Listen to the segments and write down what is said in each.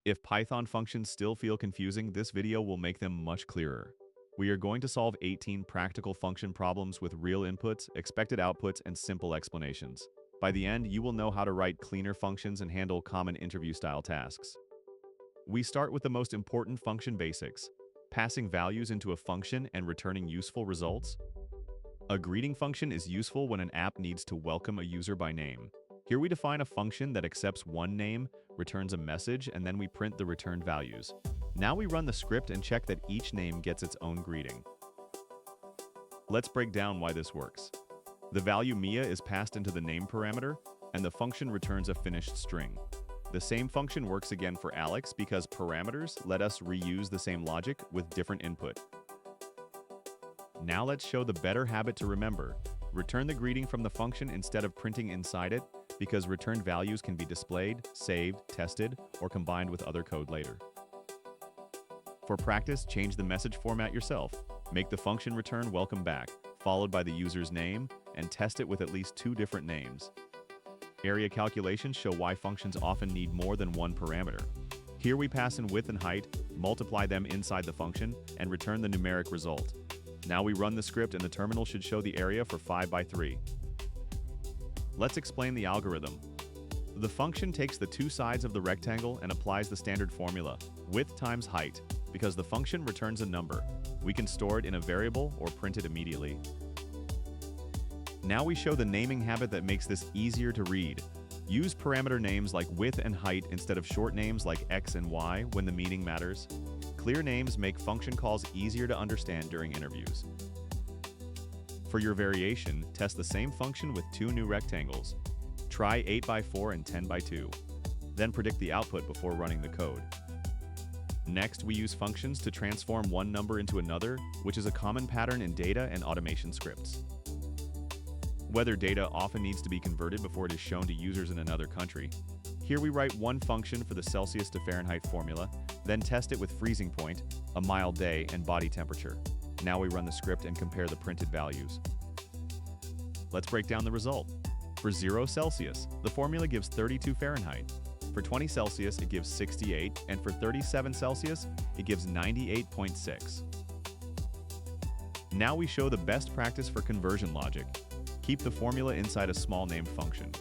If Python functions still feel confusing, this video will make them much clearer. We are going to solve 18 practical function problems with real inputs, expected outputs, and simple explanations. By the end, you will know how to write cleaner functions and handle common interview-style tasks. We start with the most important function basics, passing values into a function and returning useful results. A greeting function is useful when an app needs to welcome a user by name. Here we define a function that accepts one name, returns a message, and then we print the returned values. Now we run the script and check that each name gets its own greeting. Let's break down why this works. The value Mia is passed into the name parameter, and the function returns a finished string. The same function works again for Alex because parameters let us reuse the same logic with different input. Now let's show the better habit to remember. Return the greeting from the function instead of printing inside it, because returned values can be displayed, saved, tested, or combined with other code later. For practice, change the message format yourself. Make the function return welcome back, followed by the user's name, and test it with at least 2 different names. Area calculations show why functions often need more than one parameter. Here we pass in width and height, multiply them inside the function, and return the numeric result. Now we run the script and the terminal should show the area for 5 by 3. Let's explain the algorithm. The function takes the 2 sides of the rectangle and applies the standard formula, width times height. Because the function returns a number, we can store it in a variable or print it immediately. Now we show the naming habit that makes this easier to read. Use parameter names like width and height instead of short names like x and y when the meaning matters. Clear names make function calls easier to understand during interviews. For your variation, test the same function with 2 new rectangles. Try 8 by 4 and 10 by 2. Then predict the output before running the code. Next, we use functions to transform one number into another, which is a common pattern in data and automation scripts. Weather data often needs to be converted before it is shown to users in another country. Here we write one function for the Celsius to Fahrenheit formula, then test it with freezing point, a mild day, and body temperature. Now we run the script and compare the printed values. Let's break down the result. For 0 Celsius, the formula gives 32 Fahrenheit. For 20 Celsius, it gives 68, and for 37 Celsius, it gives 98.6. Now we show the best practice for conversion logic. Keep the formula inside a small named function,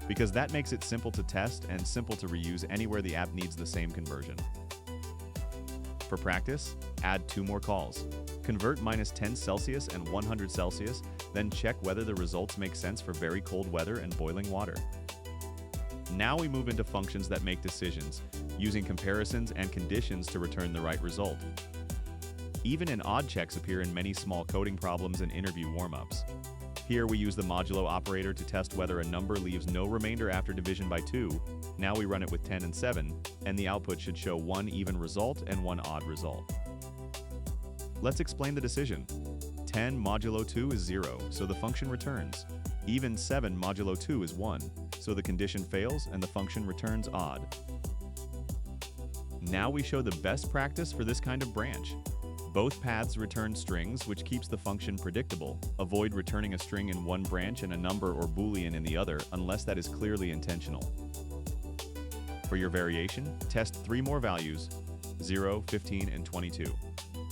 because that makes it simple to test and simple to reuse anywhere the app needs the same conversion. For practice, add 2 more calls. Convert -10 Celsius and 100 Celsius, then check whether the results make sense for very cold weather and boiling water. Now we move into functions that make decisions, using comparisons and conditions to return the right result. Even and odd checks appear in many small coding problems and interview warm-ups. Here we use the modulo operator to test whether a number leaves no remainder after division by 2. Now we run it with 10 and 7, and the output should show 1 even result and 1 odd result. Let's explain the decision. 10 modulo 2 is 0, so the function returns. Even 7 modulo 2 is 1, so the condition fails and the function returns odd. Now we show the best practice for this kind of branch. Both paths return strings, which keeps the function predictable. Avoid returning a string in one branch and a number or boolean in the other unless that is clearly intentional. For your variation, test 3 more values, 0, 15, and 22.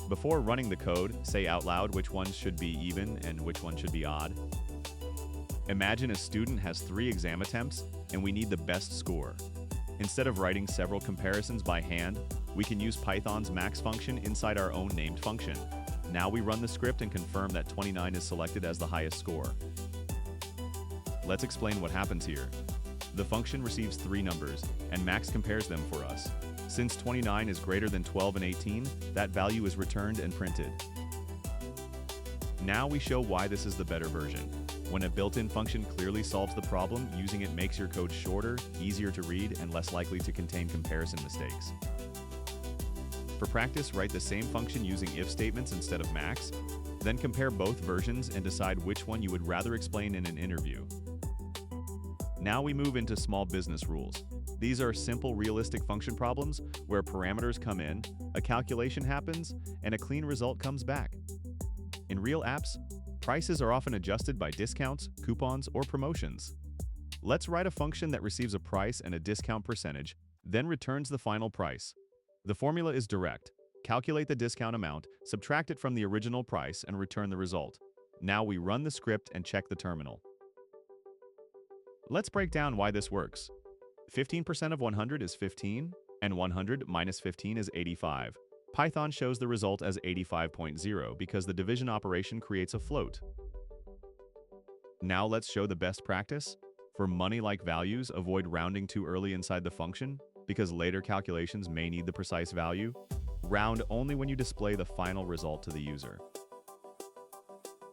Before running the code, say out loud which ones should be even and which one should be odd. Imagine a student has 3 exam attempts and we need the best score. Instead of writing several comparisons by hand, we can use Python's max function inside our own named function. Now we run the script and confirm that 29 is selected as the highest score. Let's explain what happens here. The function receives 3 numbers, and max compares them for us. Since 29 is greater than 12 and 18, that value is returned and printed. Now we show why this is the better version. When a built-in function clearly solves the problem, using it makes your code shorter, easier to read, and less likely to contain comparison mistakes. For practice, write the same function using if statements instead of max, then compare both versions and decide which one you would rather explain in an interview. Now we move into small business rules. These are simple, realistic function problems where parameters come in, a calculation happens, and a clean result comes back. In real apps, prices are often adjusted by discounts, coupons, or promotions. Let's write a function that receives a price and a discount percentage, then returns the final price. The formula is direct. Calculate the discount amount, subtract it from the original price, and return the result. Now we run the script and check the terminal. Let's break down why this works. 15% of 100 is 15, and 100 minus 15 is 85. Python shows the result as 85.0 because the division operation creates a float. Now let's show the best practice. For money-like values, avoid rounding too early inside the function, because later calculations may need the precise value. Round only when you display the final result to the user.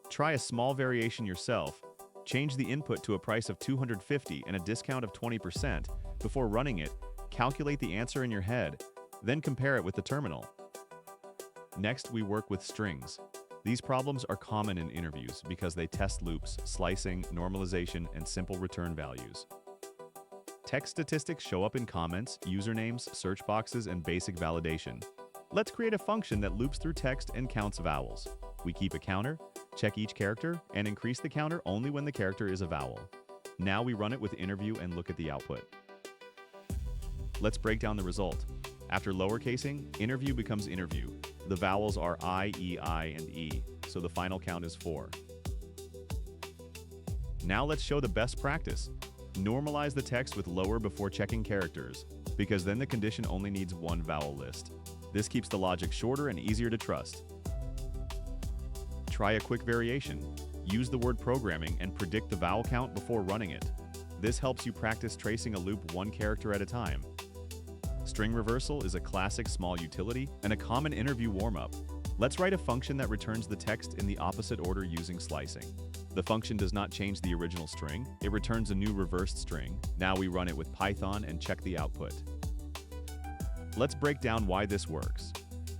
Try a small variation yourself. Change the input to a price of 250 and a discount of 20%. Before running it, calculate the answer in your head, then compare it with the terminal. Next, we work with strings. These problems are common in interviews because they test loops, slicing, normalization, and simple return values. Text statistics show up in comments, usernames, search boxes, and basic validation. Let's create a function that loops through text and counts vowels. We keep a counter, check each character, and increase the counter only when the character is a vowel. Now we run it with interview and look at the output. Let's break down the result. After lowercasing, interview becomes interview. The vowels are I, and E, so the final count is 4. Now let's show the best practice. Normalize the text with lower before checking characters, because then the condition only needs one vowel list. This keeps the logic shorter and easier to trust. Try a quick variation. Use the word programming and predict the vowel count before running it. This helps you practice tracing a loop one character at a time. String reversal is a classic small utility and a common interview warm-up. Let's write a function that returns the text in the opposite order using slicing. The function does not change the original string, it returns a new reversed string. Now we run it with Python and check the output. Let's break down why this works.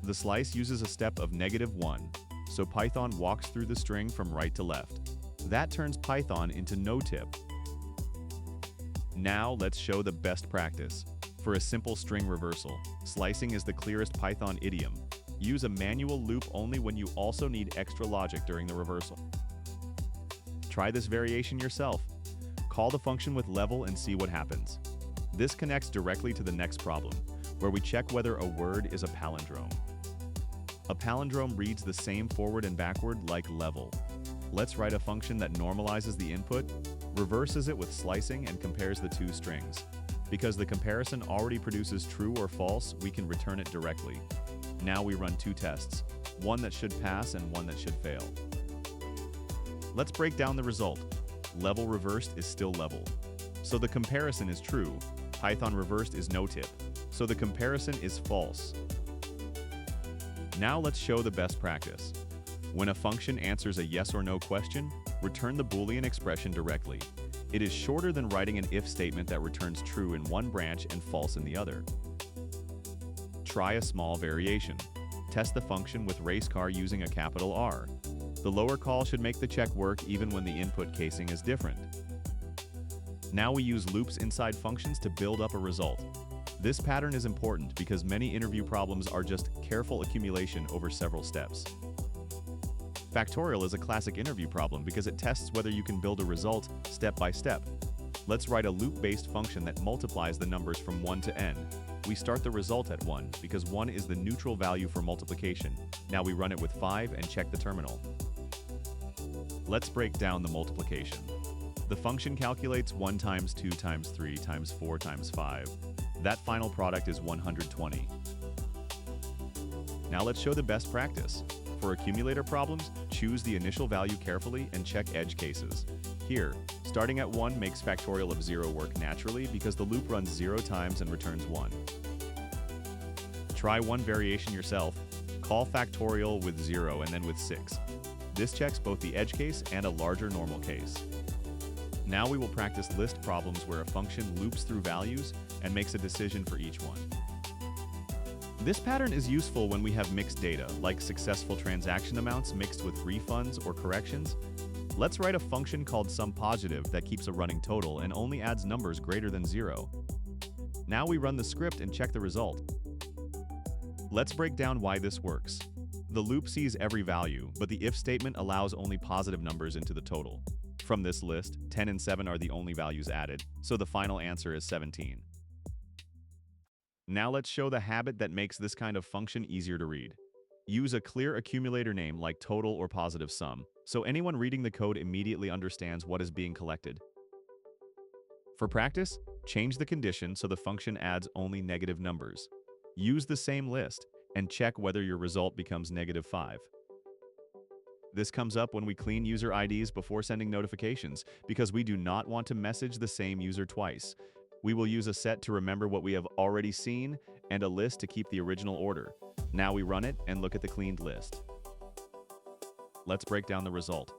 The slice uses a step of -1, so Python walks through the string from right to left. That turns Python into no-tip. Now let's show the best practice. For a simple string reversal, slicing is the clearest Python idiom. Use a manual loop only when you also need extra logic during the reversal. Try this variation yourself. Call the function with level and see what happens. This connects directly to the next problem, where we check whether a word is a palindrome. A palindrome reads the same forward and backward like level. Let's write a function that normalizes the input, reverses it with slicing, and compares the two strings. Because the comparison already produces true or false, we can return it directly. Now we run two tests, one that should pass and one that should fail. Let's break down the result. Level reversed is still level, so the comparison is true. Python reversed is no-tip, so the comparison is false. Now let's show the best practice. When a function answers a yes or no question, return the Boolean expression directly. It is shorter than writing an if statement that returns true in one branch and false in the other. Try a small variation. Test the function with racecar using a capital R. The lower call should make the check work even when the input casing is different. Now we use loops inside functions to build up a result. This pattern is important because many interview problems are just careful accumulation over several steps. Factorial is a classic interview problem because it tests whether you can build a result step by step. Let's write a loop-based function that multiplies the numbers from 1 to n. We start the result at 1 because 1 is the neutral value for multiplication. Now we run it with 5 and check the terminal. Let's break down the multiplication. The function calculates 1 times 2 times 3 times 4 times 5. That final product is 120. Now let's show the best practice. For accumulator problems, choose the initial value carefully and check edge cases. Here, starting at 1 makes factorial of 0 work naturally because the loop runs 0 times and returns 1. Try one variation yourself. Call factorial with 0 and then with 6. This checks both the edge case and a larger normal case. Now we will practice list problems where a function loops through values and makes a decision for each one. This pattern is useful when we have mixed data, like successful transaction amounts mixed with refunds or corrections. Let's write a function called SumPositive that keeps a running total and only adds numbers greater than 0. Now we run the script and check the result. Let's break down why this works. The loop sees every value, but the if statement allows only positive numbers into the total. From this list, 10 and 7 are the only values added, so the final answer is 17. Now let's show the habit that makes this kind of function easier to read. Use a clear accumulator name like total or positive sum, so anyone reading the code immediately understands what is being collected. For practice, change the condition so the function adds only negative numbers. Use the same list and check whether your result becomes -5. This comes up when we clean user IDs before sending notifications because we do not want to message the same user twice. We will use a set to remember what we have already seen and a list to keep the original order. Now we run it and look at the cleaned list. Let's break down the result.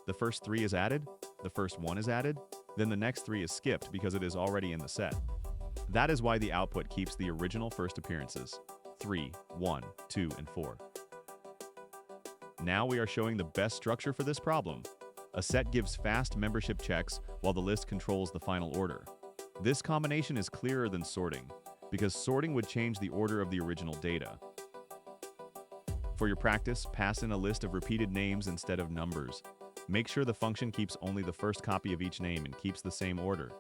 The first 3 is added, the first 1 is added, then the next 3 is skipped because it is already in the set. That is why the output keeps the original first appearances: 3, 1, 2, and 4. Now we are showing the best structure for this problem. A set gives fast membership checks while the list controls the final order. This combination is clearer than sorting, because sorting would change the order of the original data. For your practice, pass in a list of repeated names instead of numbers. Make sure the function keeps only the first copy of each name and keeps the same order.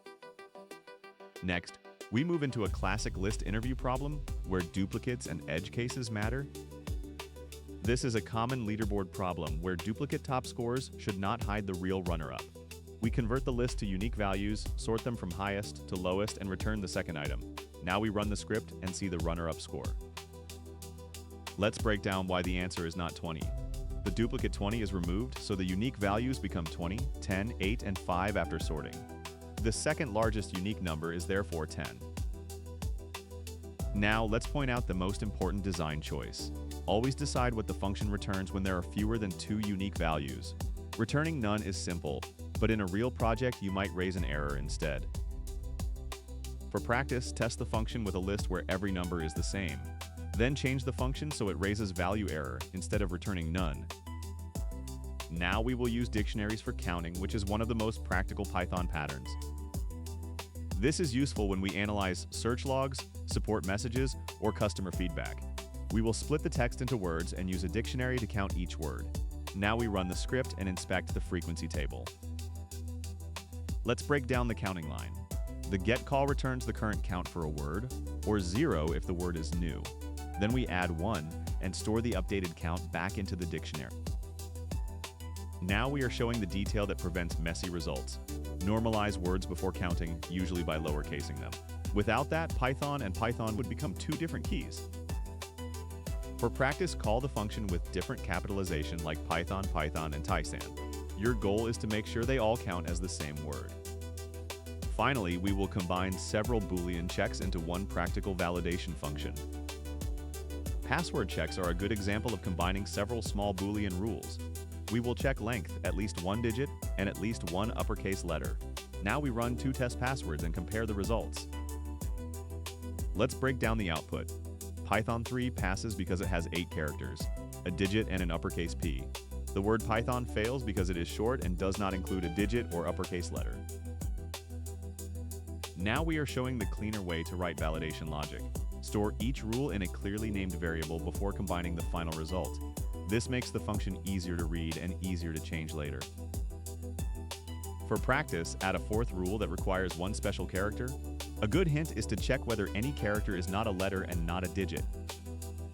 Next, we move into a classic list interview problem where duplicates and edge cases matter. This is a common leaderboard problem where duplicate top scores should not hide the real runner-up. We convert the list to unique values, sort them from highest to lowest, and return the second item. Now we run the script and see the runner-up score. Let's break down why the answer is not 20. The duplicate 20 is removed, so the unique values become 20, 10, 8, and 5 after sorting. The second largest unique number is therefore 10. Now let's point out the most important design choice. Always decide what the function returns when there are fewer than 2 unique values. Returning none is simple, but in a real project you might raise an error instead. For practice, test the function with a list where every number is the same. Then change the function so it raises value error instead of returning none. Now we will use dictionaries for counting, which is one of the most practical Python patterns. This is useful when we analyze search logs, support messages, or customer feedback. We will split the text into words and use a dictionary to count each word. Now we run the script and inspect the frequency table. Let's break down the counting line. The get call returns the current count for a word, or 0 if the word is new. Then we add 1 and store the updated count back into the dictionary. Now we are showing the detail that prevents messy results. Normalize words before counting, usually by lowercasing them. Without that, Python and Python would become 2 different keys. For practice, call the function with different capitalization like Python, Python, and Tysan. Your goal is to make sure they all count as the same word. Finally, we will combine several Boolean checks into one practical validation function. Password checks are a good example of combining several small Boolean rules. We will check length, at least 1 digit, and at least 1 uppercase letter. Now we run 2 test passwords and compare the results. Let's break down the output. Python 3 passes because it has 8 characters, a digit and an uppercase P. The word Python fails because it is short and does not include a digit or uppercase letter. Now we are showing the cleaner way to write validation logic. Store each rule in a clearly named variable before combining the final result. This makes the function easier to read and easier to change later. For practice, add a 4th rule that requires 1 special character. A good hint is to check whether any character is not a letter and not a digit.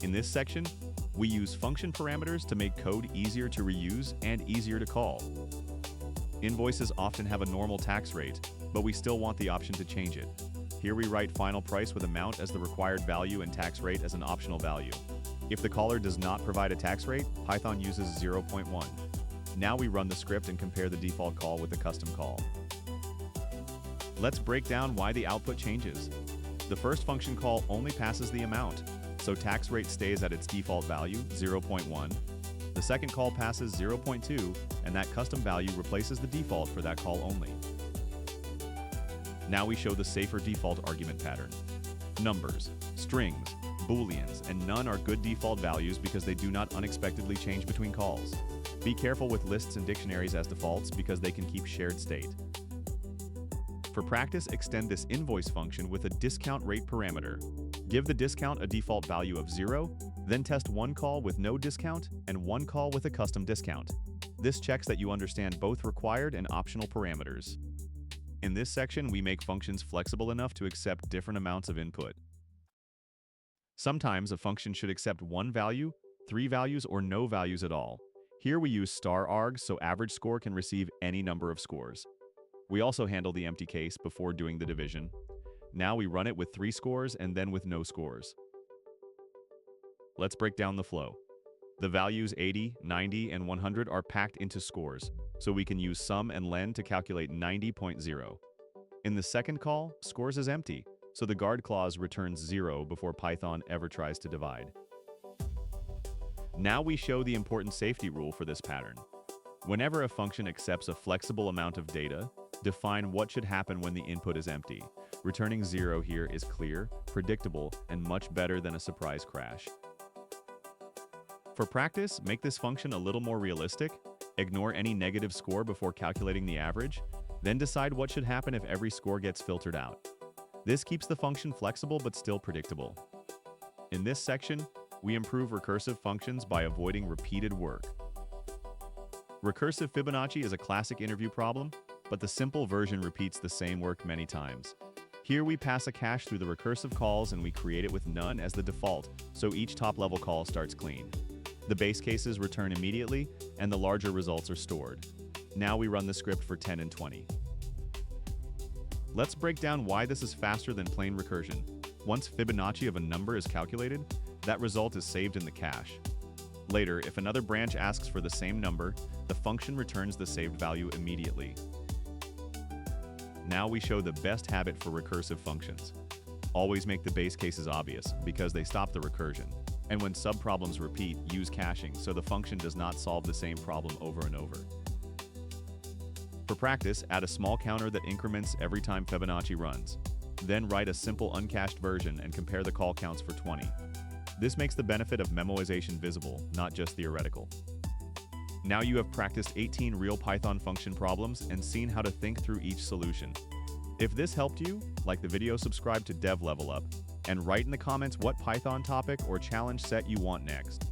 In this section, we use function parameters to make code easier to reuse and easier to call. Invoices often have a normal tax rate, but we still want the option to change it. Here we write final price with amount as the required value and tax rate as an optional value. If the caller does not provide a tax rate, Python uses 0.1. Now we run the script and compare the default call with the custom call. Let's break down why the output changes. The first function call only passes the amount, so tax rate stays at its default value, 0.1. The second call passes 0.2, and that custom value replaces the default for that call only. Now we show the safer default argument pattern. Numbers, strings, booleans, and none are good default values because they do not unexpectedly change between calls. Be careful with lists and dictionaries as defaults because they can keep shared state. For practice, extend this invoice function with a discount rate parameter. Give the discount a default value of 0, then test 1 call with no discount and 1 call with a custom discount. This checks that you understand both required and optional parameters. In this section, we make functions flexible enough to accept different amounts of input. Sometimes a function should accept one value, three values, or no values at all. Here we use star args so average score can receive any number of scores. We also handle the empty case before doing the division. Now we run it with 3 scores and then with no scores. Let's break down the flow. The values 80, 90, and 100 are packed into scores, so we can use sum and len to calculate 90.0. In the second call, scores is empty, so the guard clause returns 0 before Python ever tries to divide. Now we show the important safety rule for this pattern. Whenever a function accepts a flexible amount of data, define what should happen when the input is empty. Returning 0 here is clear, predictable, and much better than a surprise crash. For practice, make this function a little more realistic, ignore any negative score before calculating the average, then decide what should happen if every score gets filtered out. This keeps the function flexible but still predictable. In this section, we improve recursive functions by avoiding repeated work. Recursive Fibonacci is a classic interview problem, but the simple version repeats the same work many times. Here we pass a cache through the recursive calls and we create it with none as the default, so each top-level call starts clean. The base cases return immediately, and the larger results are stored. Now we run the script for 10 and 20. Let's break down why this is faster than plain recursion. Once Fibonacci of a number is calculated, that result is saved in the cache. Later, if another branch asks for the same number, the function returns the saved value immediately. Now we show the best habit for recursive functions. Always make the base cases obvious, because they stop the recursion. And when subproblems repeat, use caching so the function does not solve the same problem over and over. For practice, add a small counter that increments every time Fibonacci runs. Then write a simple uncached version and compare the call counts for 20. This makes the benefit of memoization visible, not just theoretical. Now you have practiced 18 real Python function problems and seen how to think through each solution. If this helped you, like the video, subscribe to Dev Level Up, and write in the comments what Python topic or challenge set you want next.